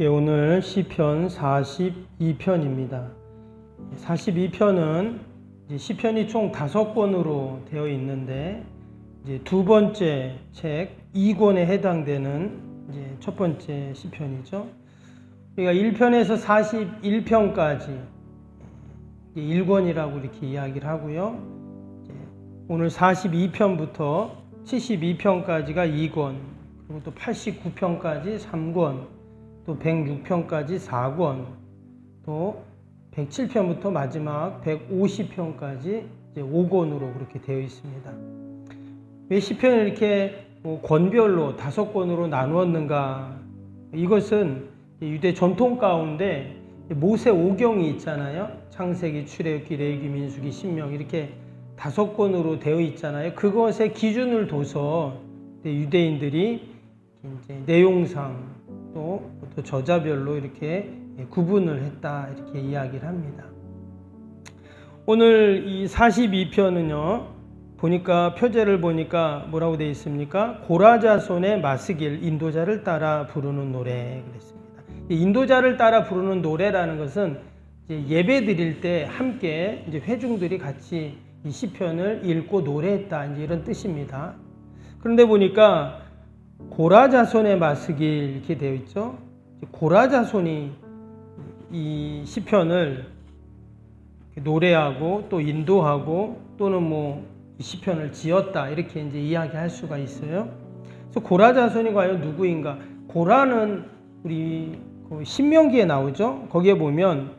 예, 오늘 시편 42편입니다. 42편은 시편이 총 5권으로 되어 있는데 이제 두 번째 책 2권에 해당되는 이제 첫 번째 시편이죠. 우리가 1편에서 41편까지 1권이라고 이렇게 이야기를 하고요. 오늘 42편부터 72편까지가 2권, 그리고 또 89편까지 3권, 또 106편까지 4권, 또 107편부터 마지막 150편까지 이제 5권으로 그렇게 되어 있습니다. 왜 시편을 이렇게 권별로 5권으로 나누었는가? 이것은 유대 전통 가운데 모세 오경이 있잖아요. 창세기, 출애굽기, 레위기, 민수기, 신명 이렇게 5권으로 되어 있잖아요. 그것에 기준을 둬서 유대인들이 이제 내용상 또 저자별로 이렇게 구분을 했다 이렇게 이야기를 합니다. 오늘 이 42편은요 보니까 표제를 보니까 뭐라고 되어 있습니까? 고라자손의 마스길 인도자를 따라 부르는 노래 그랬습니다. 인도자를 따라 부르는 노래라는 것은 이제 예배 드릴 때 함께 이제 회중들이 같이 이 시편을 읽고 노래했다 이제 이런 뜻입니다. 그런데 보니까 고라자손의 마스길 이렇게 되어 있죠. 고라자손이 이 시편을 노래하고 또 인도하고 또는 뭐 이 시편을 지었다 이렇게 이제 이야기할 수가 있어요. 그래서 고라자손이 과연 누구인가? 고라는 우리 신명기에 나오죠. 거기에 보면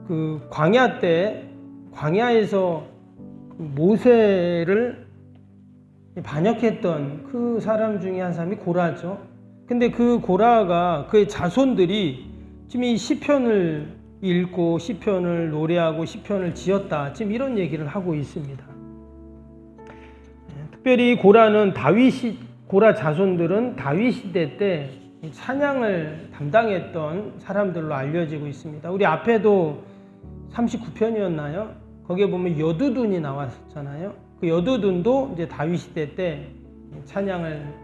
그 광야 때 광야에서 모세를 반역했던 그 사람 중에 한 사람이 고라죠. 근데 그 고라가 그의 자손들이 지금 이 시편을 읽고 시편을 노래하고 시편을 지었다. 지금 이런 얘기를 하고 있습니다. 특별히 고라는 고라 자손들은 다윗 시대 때 찬양을 담당했던 사람들로 알려지고 있습니다. 우리 앞에도 39편이었나요? 거기에 보면 여두둔이 나왔잖아요. 그 여두둔도 이제 다윗 시대 때 찬양을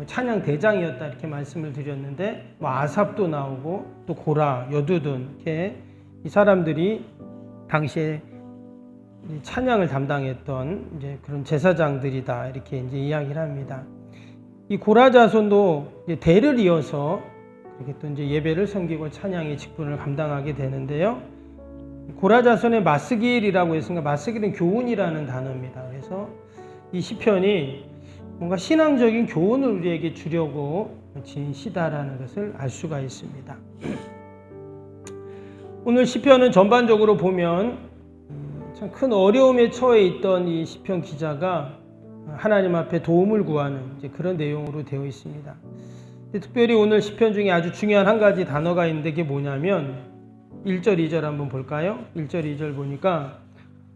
찬양 대장이었다 이렇게 말씀을 드렸는데 아삽도 나오고 또 고라, 여두둔 이렇게 이 사람들이 당시에 찬양을 담당했던 이제 그런 제사장들이다 이렇게 이제 이야기를 합니다. 이 고라 자손도 이제 대를 이어서 이렇게 또 이제 예배를 섬기고 찬양의 직분을 감당하게 되는데요. 고라 자손의 마스길이라고 했으니까 마스길은 교훈이라는 단어입니다. 그래서 이 시편이 뭔가 신앙적인 교훈을 우리에게 주려고 지은 시다라는 것을 알 수가 있습니다. 오늘 시편은 전반적으로 보면 참 큰 어려움에 처해 있던 이 시편 기자가 하나님 앞에 도움을 구하는 이제 그런 내용으로 되어 있습니다. 특별히 오늘 시편 중에 아주 중요한 한 가지 단어가 있는데 그게 뭐냐면 1절, 2절 한번 볼까요? 1절, 2절 보니까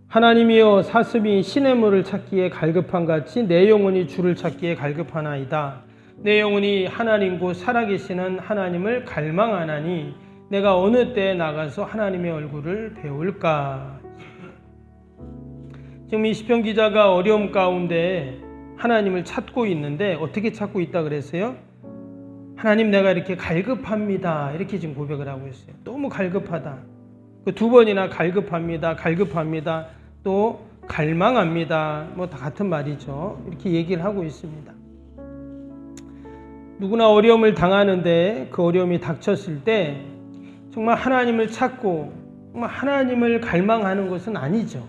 하나님이여 사슴이 시냇물을 찾기에 갈급한 같이 내 영혼이 주를 찾기에 갈급하나이다. 내 영혼이 하나님 곧 살아계시는 하나님을 갈망하나니 내가 어느 때에 나가서 하나님의 얼굴을 배울까? 지금 이 시편 기자가 어려움 가운데 하나님을 찾고 있는데 어떻게 찾고 있다 그랬어요? 하나님 내가 이렇게 갈급합니다. 이렇게 지금 고백을 하고 있어요. 너무 갈급하다. 그 2번이나 갈급합니다. 또 갈망합니다. 뭐 다 같은 말이죠. 이렇게 얘기를 하고 있습니다. 누구나 어려움을 당하는데 그 어려움이 닥쳤을 때 정말 하나님을 찾고 정말 하나님을 갈망하는 것은 아니죠.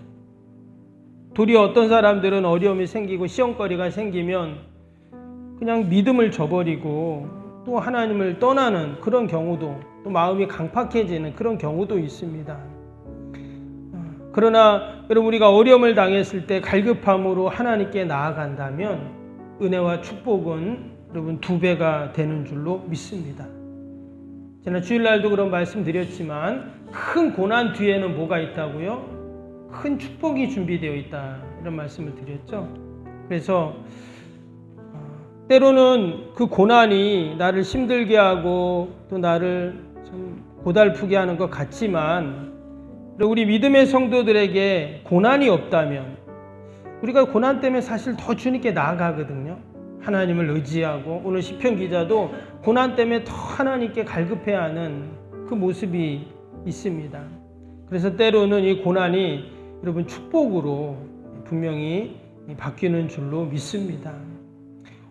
도리어 어떤 사람들은 어려움이 생기고 시험거리가 생기면 그냥 믿음을 저버리고 또 하나님을 떠나는 그런 경우도 또 마음이 강팍해지는 그런 경우도 있습니다. 그러나 여러분 우리가 어려움을 당했을 때 갈급함으로 하나님께 나아간다면 은혜와 축복은 여러분 2배가 되는 줄로 믿습니다. 지난 주일날도 그런 말씀 드렸지만 큰 고난 뒤에는 뭐가 있다고요? 큰 축복이 준비되어 있다 이런 말씀을 드렸죠. 그래서 때로는 그 고난이 나를 힘들게 하고 또 나를 좀 고달프게 하는 것 같지만 우리 믿음의 성도들에게 고난이 없다면 우리가 고난 때문에 사실 더 주님께 나아가거든요. 하나님을 의지하고 오늘 시편 기자도 고난 때문에 더 하나님께 갈급해하는 그 모습이 있습니다. 그래서 때로는 이 고난이 여러분 축복으로 분명히 바뀌는 줄로 믿습니다.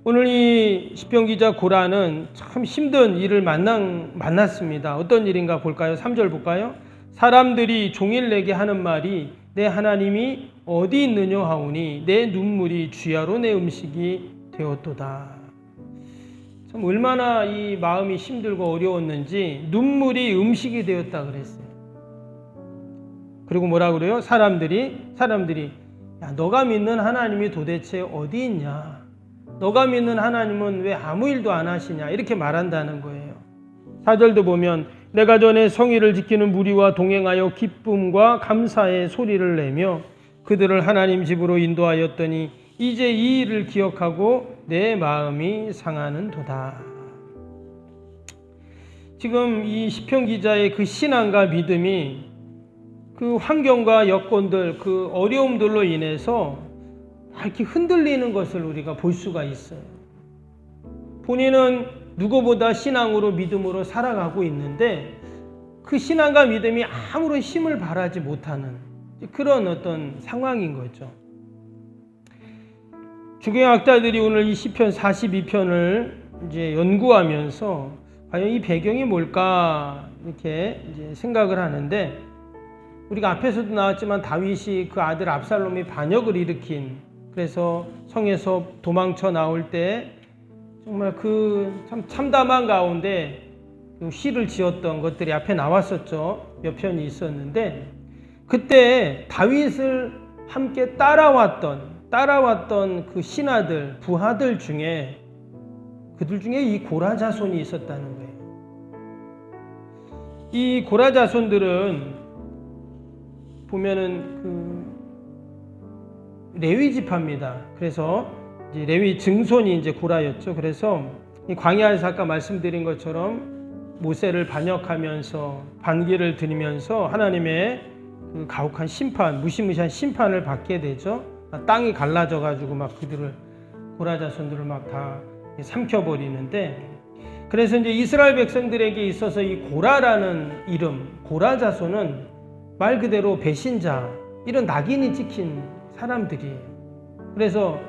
오늘 이 시편 기자 고라는 참 힘든 일을 만났습니다. 어떤 일인가 볼까요? 3절 볼까요? 사람들이 종일 내게 하는 말이 내 하나님이 어디 있느냐 하오니 내 눈물이 주야로 내 음식이 되었도다. 참 얼마나 이 마음이 힘들고 어려웠는지 눈물이 음식이 되었다 그랬어요. 그리고 뭐라 그래요? 사람들이 야, 너가 믿는 하나님이 도대체 어디 있냐? 너가 믿는 하나님은 왜 아무 일도 안 하시냐? 이렇게 말한다는 거예요. 4절도 보면 내가 전에 성의를 지키는 무리와 동행하여 기쁨과 감사의 소리를 내며 그들을 하나님 집으로 인도하였더니 이제 이 일을 기억하고 내 마음이 상하는도다. 지금 이 시편 기자의 그 신앙과 믿음이 그 환경과 여건들, 그 어려움들로 인해서 이렇게 흔들리는 것을 우리가 볼 수가 있어요. 본인은 누구보다 신앙으로 믿음으로 살아가고 있는데 그 신앙과 믿음이 아무런 힘을 발하지 못하는 그런 어떤 상황인 거죠. 주경학자들이 오늘 이 시편 42편을 이제 연구하면서 과연 이 배경이 뭘까 이렇게 이제 생각을 하는데 우리가 앞에서도 나왔지만 다윗이 그 아들 압살롬이 반역을 일으킨 그래서 성에서 도망쳐 나올 때 정말 그 참 참담한 가운데 시를 지었던 것들이 앞에 나왔었죠. 몇 편이 있었는데 그때 다윗을 함께 따라왔던 그 신하들, 부하들 중에 그들 중에 이 고라 자손이 있었다는 거예요. 이 고라 자손들은 보면은 그 레위 지파입니다. 그래서 이제 레위 증손이 이제 고라였죠. 그래서 이 광야에서 아까 말씀드린 것처럼 모세를 반역하면서 반기를 드리면서 하나님의 그 가혹한 심판, 무시무시한 심판을 받게 되죠. 땅이 갈라져 가지고 막 그들을 고라 자손들을 막 다 삼켜버리는데 그래서 이제 이스라엘 백성들에게 있어서 이 고라라는 이름, 고라 자손은 말 그대로 배신자, 이런 낙인이 찍힌 사람들이에요. 그래서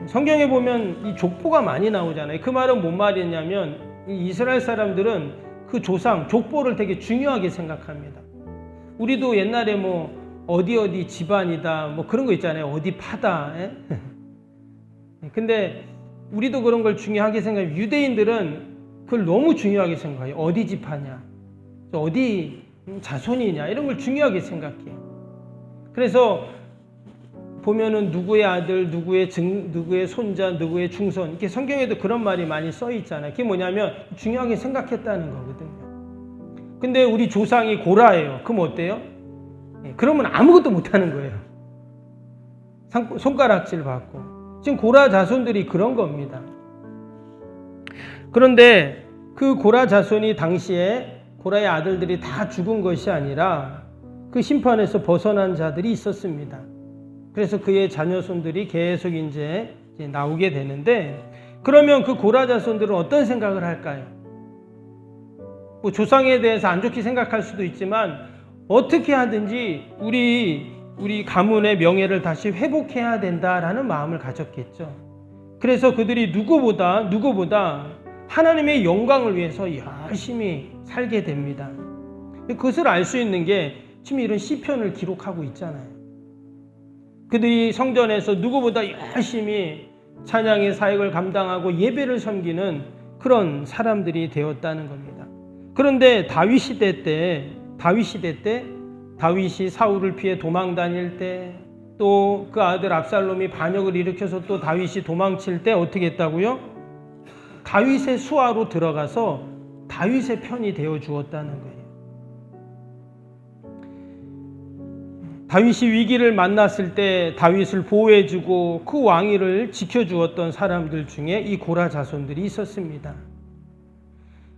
성경에 보면 이 족보가 많이 나오잖아요. 그 말은 뭔 말이냐면 이 이스라엘 사람들은 그 조상, 족보를 되게 중요하게 생각합니다. 우리도 옛날에 뭐 어디 집안이다 뭐 그런 거 있잖아요. 어디 파다. 근데 우리도 그런 걸 중요하게 생각해요. 유대인들은 그걸 너무 중요하게 생각해요. 어디 집하냐, 어디 자손이냐 이런 걸 중요하게 생각해요. 그래서 보면은 누구의 아들, 누구의 손자, 누구의 중손 이렇게 성경에도 그런 말이 많이 써 있잖아요. 그게 뭐냐면 중요하게 생각했다는 거거든요. 근데 우리 조상이 고라예요. 그럼 어때요? 그러면 아무것도 못하는 거예요. 손가락질 받고. 지금 고라 자손들이 그런 겁니다. 그런데 그 고라 자손이 당시에 고라의 아들들이 다 죽은 것이 아니라 그 심판에서 벗어난 자들이 있었습니다. 그래서 그의 자녀손들이 계속 이제 나오게 되는데 그러면 그 고라 자손들은 어떤 생각을 할까요? 뭐 조상에 대해서 안 좋게 생각할 수도 있지만 어떻게 하든지 우리 가문의 명예를 다시 회복해야 된다라는 마음을 가졌겠죠. 그래서 그들이 누구보다 하나님의 영광을 위해서 열심히 살게 됩니다. 그것을 알 수 있는 게 지금 이런 시편을 기록하고 있잖아요. 그들이 성전에서 누구보다 열심히 찬양의 사역을 감당하고 예배를 섬기는 그런 사람들이 되었다는 겁니다. 그런데 다윗 시대 때 다윗이 사울을 피해 도망 다닐 때 또 그 아들 압살롬이 반역을 일으켜서 또 다윗이 도망칠 때 어떻게 했다고요? 다윗의 수하로 들어가서 다윗의 편이 되어 주었다는 거예요. 다윗이 위기를 만났을 때 다윗을 보호해주고 그 왕위를 지켜주었던 사람들 중에 이 고라 자손들이 있었습니다.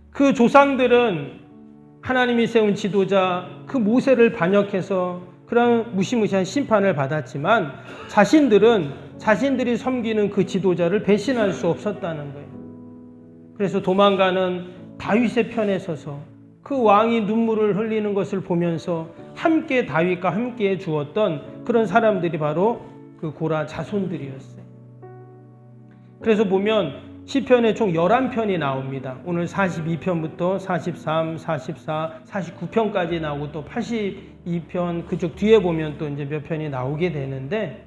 그 조상들은 하나님이 세운 지도자 그 모세를 반역해서 그런 무시무시한 심판을 받았지만 자신들은 자신들이 섬기는 그 지도자를 배신할 수 없었다는 거예요. 그래서 도망가는 다윗의 편에 서서 그 왕이 눈물을 흘리는 것을 보면서 함께 다윗과 함께 주었던 그런 사람들이 바로 그 고라 자손들이었어요. 그래서 보면 시편에 총 11편이 나옵니다. 오늘 42편부터 43, 44, 49편까지 나오고 또 82편 그쪽 뒤에 보면 또 이제 몇 편이 나오게 되는데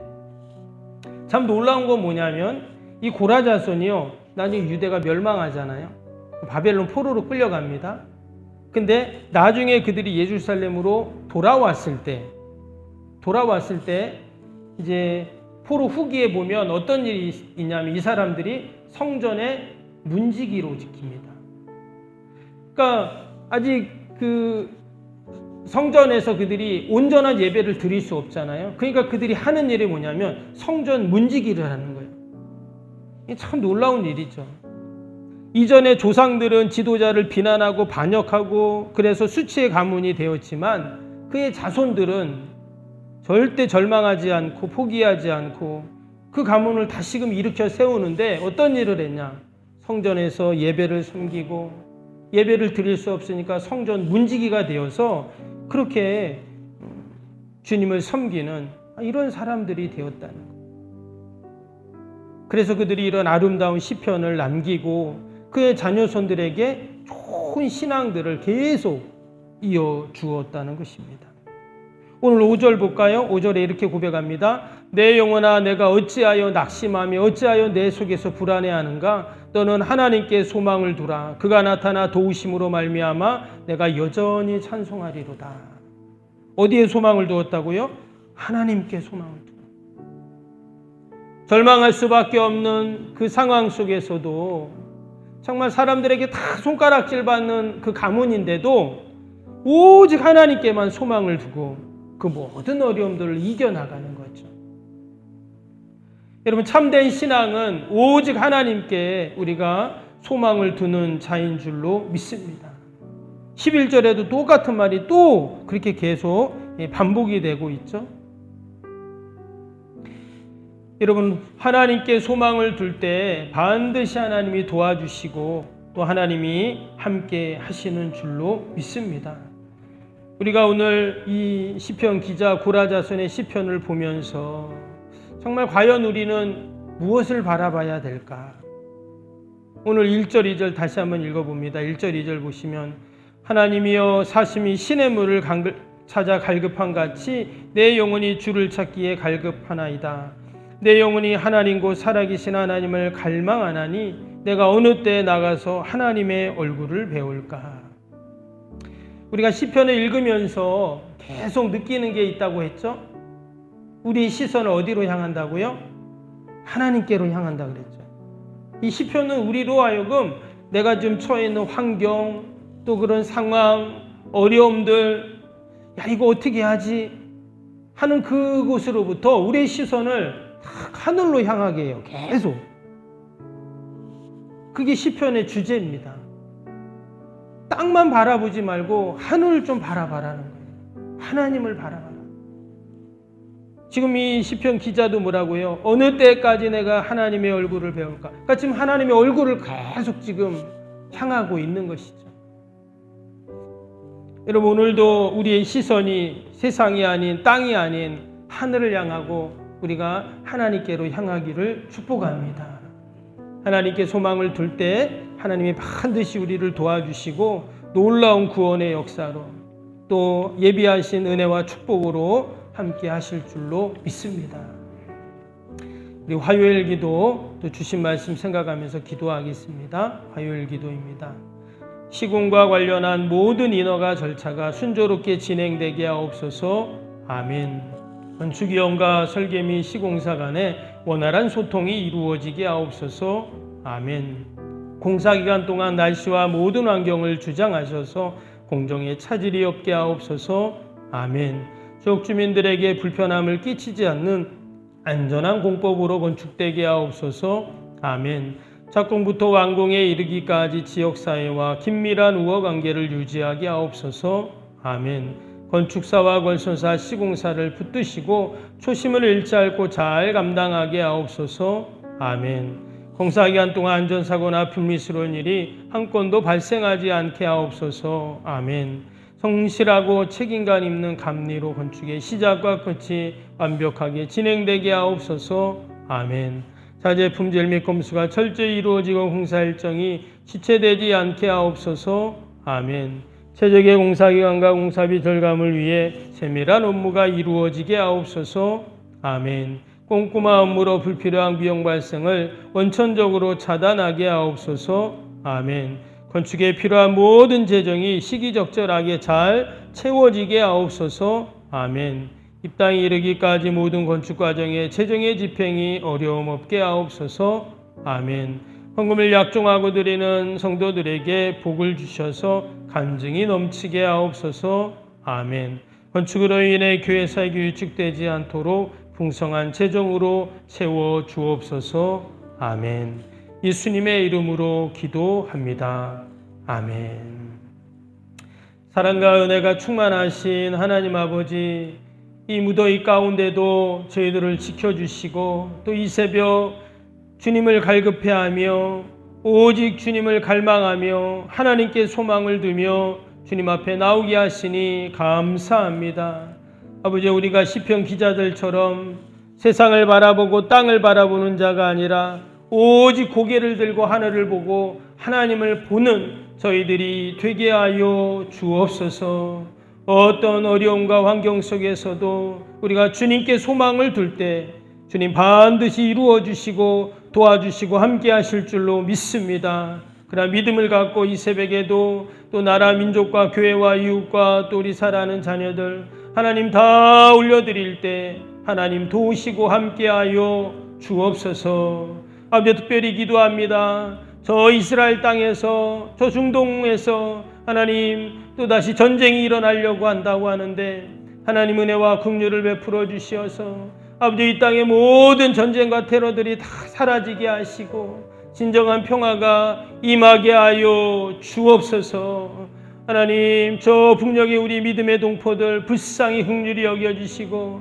참 놀라운 건 뭐냐면 이 고라 자손이요. 나중에 유대가 멸망하잖아요. 바벨론 포로로 끌려갑니다. 근데 나중에 그들이 예루살렘으로 돌아왔을 때 이제 포로 후기에 보면 어떤 일이 있냐면 이 사람들이 성전의 문지기로 지킵니다. 그러니까 아직 그 성전에서 그들이 온전한 예배를 드릴 수 없잖아요. 그러니까 그들이 하는 일이 뭐냐면 성전 문지기를 하는 거예요. 이게 참 놀라운 일이죠. 이전에 조상들은 지도자를 비난하고 반역하고 그래서 수치의 가문이 되었지만 그의 자손들은 절대 절망하지 않고 포기하지 않고 그 가문을 다시금 일으켜 세우는데 어떤 일을 했냐? 성전에서 예배를 섬기고 예배를 드릴 수 없으니까 성전 문지기가 되어서 그렇게 주님을 섬기는 이런 사람들이 되었다는 거예요. 그래서 그들이 이런 아름다운 시편을 남기고 그의 자녀손들에게 좋은 신앙들을 계속 이어주었다는 것입니다. 오늘 5절 볼까요? 5절에 이렇게 고백합니다. 내 영혼아 내가 어찌하여 낙심하며 어찌하여 내 속에서 불안해하는가? 너는 하나님께 소망을 두라. 그가 나타나 도우심으로 말미암아 내가 여전히 찬송하리로다. 어디에 소망을 두었다고요? 하나님께 소망을 두라. 절망할 수밖에 없는 그 상황 속에서도 정말 사람들에게 다 손가락질 받는 그 가문인데도 오직 하나님께만 소망을 두고 그 모든 어려움들을 이겨나가는 거죠. 여러분 참된 신앙은 오직 하나님께 우리가 소망을 두는 자인 줄로 믿습니다. 11절에도 똑같은 말이 또 그렇게 계속 반복이 되고 있죠. 여러분 하나님께 소망을 둘 때 반드시 하나님이 도와주시고 또 하나님이 함께 하시는 줄로 믿습니다. 우리가 오늘 이 시편 기자 고라 자손의 시편을 보면서 정말 과연 우리는 무엇을 바라봐야 될까? 오늘 1절 2절 다시 한번 읽어봅니다. 1절 2절 보시면 하나님이여 사심이 시냇 물을 찾아 갈급한 같이 내 영혼이 주를 찾기에 갈급하나이다. 내 영혼이 하나님 곧 살아계신 하나님을 갈망하나니 내가 어느 때에 나가서 하나님의 얼굴을 배울까? 우리가 시편을 읽으면서 계속 느끼는 게 있다고 했죠? 우리 시선을 어디로 향한다고요? 하나님께로 향한다 그랬죠. 이 시편은 우리로 하여금 내가 지금 처해 있는 환경, 또 그런 상황, 어려움들, 야 이거 어떻게 하지? 하는 그곳으로부터 우리의 시선을 딱 하늘로 향하게 해요. 계속. 그게 시편의 주제입니다. 땅만 바라보지 말고 하늘을 좀 바라봐라는 거예요. 하나님을 바라봐라. 지금 이 시편 기자도 뭐라고요? 어느 때까지 내가 하나님의 얼굴을 배울까? 그러니까 지금 하나님의 얼굴을 계속 지금 향하고 있는 것이죠. 여러분 오늘도 우리의 시선이 세상이 아닌 땅이 아닌 하늘을 향하고 우리가 하나님께로 향하기를 축복합니다. 하나님께 소망을 둘 때 하나님이 반드시 우리를 도와주시고 놀라운 구원의 역사로 또 예비하신 은혜와 축복으로 함께 하실 줄로 믿습니다. 우리 화요일 기도 또 주신 말씀 생각하면서 기도하겠습니다. 화요일 기도입니다. 시공과 관련한 모든 인허가 절차가 순조롭게 진행되게 하옵소서. 아멘. 건축위원과 설계미 시공사 간에 원활한 소통이 이루어지게 하옵소서. 아멘. 공사기간 동안 날씨와 모든 환경을 주장하셔서 공정에 차질이 없게 하옵소서. 아멘. 지역 주민들에게 불편함을 끼치지 않는 안전한 공법으로 건축되게 하옵소서. 아멘. 착공부터 완공에 이르기까지 지역사회와 긴밀한 우호관계를 유지하게 하옵소서. 아멘. 건축사와 건설사, 시공사를 붙드시고 초심을 잃지 않고 잘 감당하게 하옵소서. 아멘. 공사기간 동안 안전사고나 불미스러운 일이 한 건도 발생하지 않게 하옵소서. 아멘. 성실하고 책임감 있는 감리로 건축의 시작과 끝이 완벽하게 진행되게 하옵소서. 아멘. 자재 품질 및 검수가 철저히 이루어지고 공사 일정이 지체되지 않게 하옵소서. 아멘. 최적의 공사기간과 공사비 절감을 위해 세밀한 업무가 이루어지게 하옵소서. 아멘. 꼼꼼한 업무로 불필요한 비용 발생을 원천적으로 차단하게 하옵소서. 아멘. 건축에 필요한 모든 재정이 시기적절하게 잘 채워지게 하옵소서. 아멘. 입당에 이르기까지 모든 건축 과정의 재정의 집행이 어려움 없게 하옵소서. 아멘. 헌금을 약종하고 드리는 성도들에게 복을 주셔서 간증이 넘치게 하옵소서. 아멘. 건축으로 인해 교회 사역이 위축되지 않도록 풍성한 재정으로 채워 주옵소서. 아멘. 예수님의 이름으로 기도합니다. 아멘. 사랑과 은혜가 충만하신 하나님 아버지, 이 무더위 가운데도 저희들을 지켜주시고 또 이 새벽 주님을 갈급해하며 오직 주님을 갈망하며 하나님께 소망을 두며 주님 앞에 나오게 하시니 감사합니다. 아버지, 우리가 시편 기자들처럼 세상을 바라보고 땅을 바라보는 자가 아니라 오직 고개를 들고 하늘을 보고 하나님을 보는 저희들이 되게 하여 주옵소서. 어떤 어려움과 환경 속에서도 우리가 주님께 소망을 둘 때 주님 반드시 이루어 주시고 도와주시고 함께 하실 줄로 믿습니다. 그러나 믿음을 갖고 이 새벽에도 또 나라 민족과 교회와 이웃과 또 우리 사랑하는 자녀들 하나님 다 올려드릴 때 하나님 도우시고 함께하여 주옵소서. 아버지, 특별히 기도합니다. 저 이스라엘 땅에서 저 중동에서 하나님 또다시 전쟁이 일어나려고 한다고 하는데 하나님 은혜와 긍휼을 베풀어 주시어서 아버지, 이 땅의 모든 전쟁과 테러들이 다 사라지게 하시고 진정한 평화가 임하게 하여 주옵소서. 하나님, 저 북녘의 우리 믿음의 동포들 불쌍히 긍휼히 여겨주시고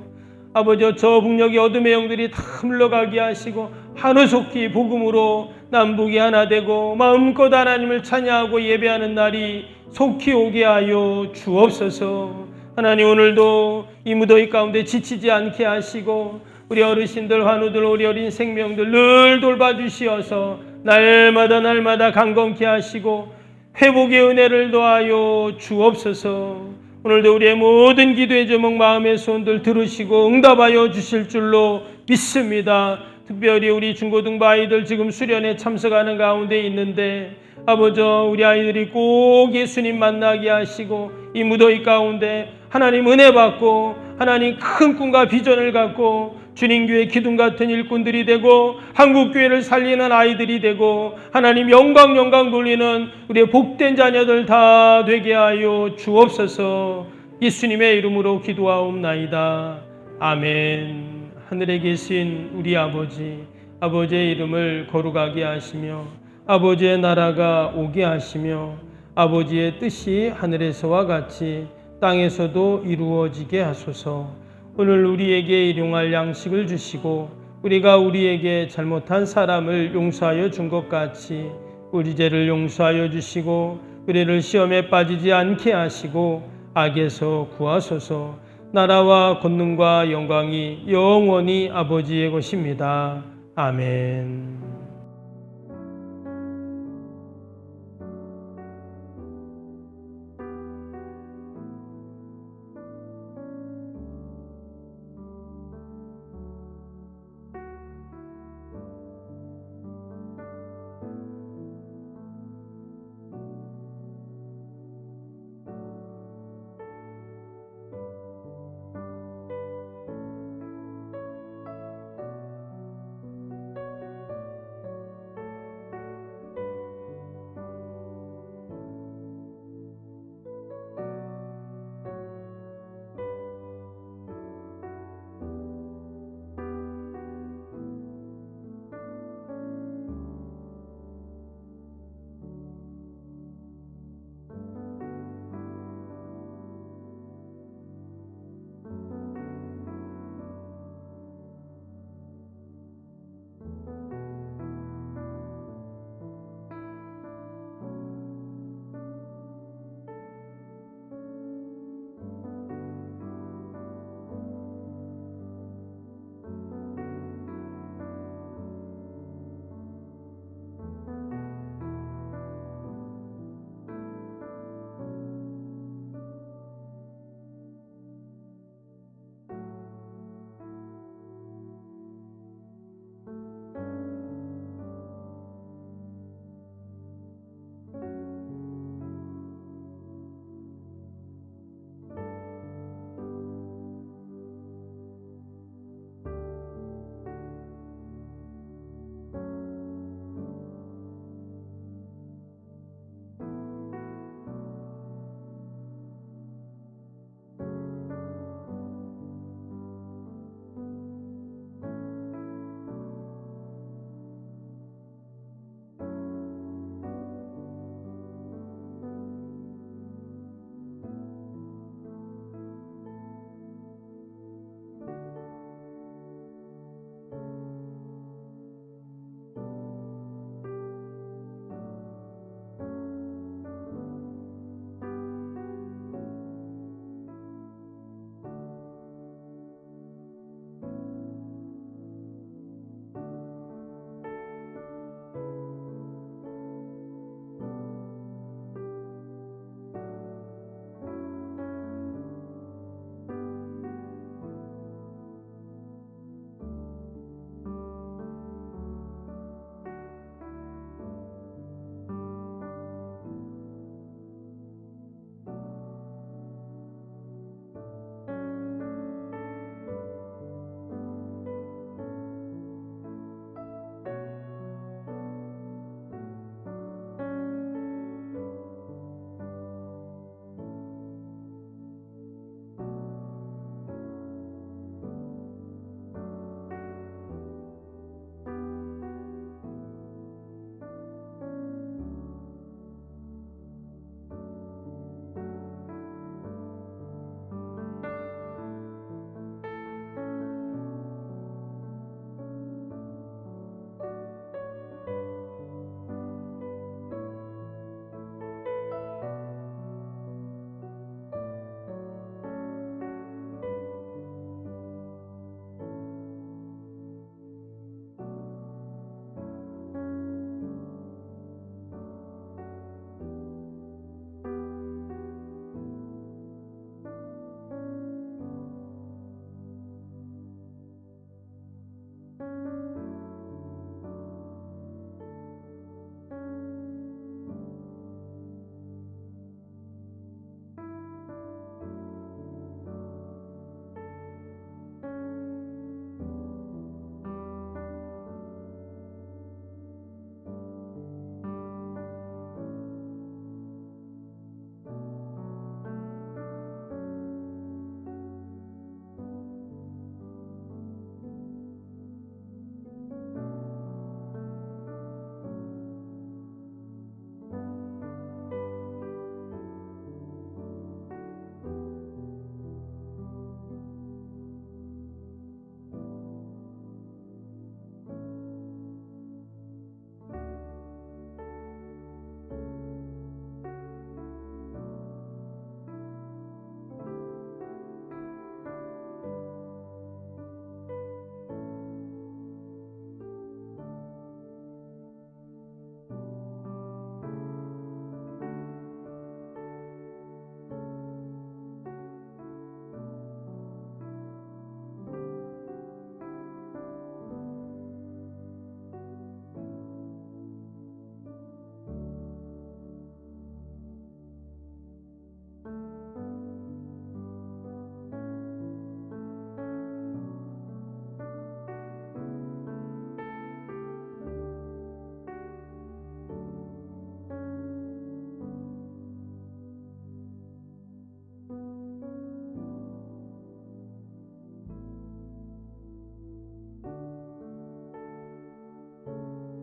아버지, 저 북녘의 어둠의 영들이 다 물러가게 하시고 하루속히 복음으로 남북이 하나 되고 마음껏 하나님을 찬양하고 예배하는 날이 속히 오게 하여 주옵소서. 하나님, 오늘도 이 무더위 가운데 지치지 않게 하시고 우리 어르신들, 환우들, 우리 어린 생명들 늘 돌봐주시어서 날마다 강건케 하시고 회복의 은혜를 더하여 주옵소서. 오늘도 우리의 모든 기도의 제목, 마음의 소원들 들으시고 응답하여 주실 줄로 믿습니다. 특별히 우리 중고등부 아이들 지금 수련회 참석하는 가운데 있는데 아버지, 우리 아이들이 꼭 예수님 만나게 하시고 이 무더위 가운데 하나님 은혜 받고 하나님 큰 꿈과 비전을 갖고 주님교회 기둥 같은 일꾼들이 되고 한국교회를 살리는 아이들이 되고 하나님 영광 돌리는 우리의 복된 자녀들 다 되게 하여 주옵소서. 예수님의 이름으로 기도하옵나이다. 아멘. 하늘에 계신 우리 아버지, 아버지의 이름을 거룩하게 하시며 아버지의 나라가 오게 하시며 아버지의 뜻이 하늘에서와 같이 땅에서도 이루어지게 하소서. 오늘 우리에게 일용할 양식을 주시고 우리가 우리에게 잘못한 사람을 용서하여 준 것 같이 우리 죄를 용서하여 주시고 우리를 시험에 빠지지 않게 하시고 악에서 구하소서. 나라와 권능과 영광이 영원히 아버지의 것입니다. 아멘.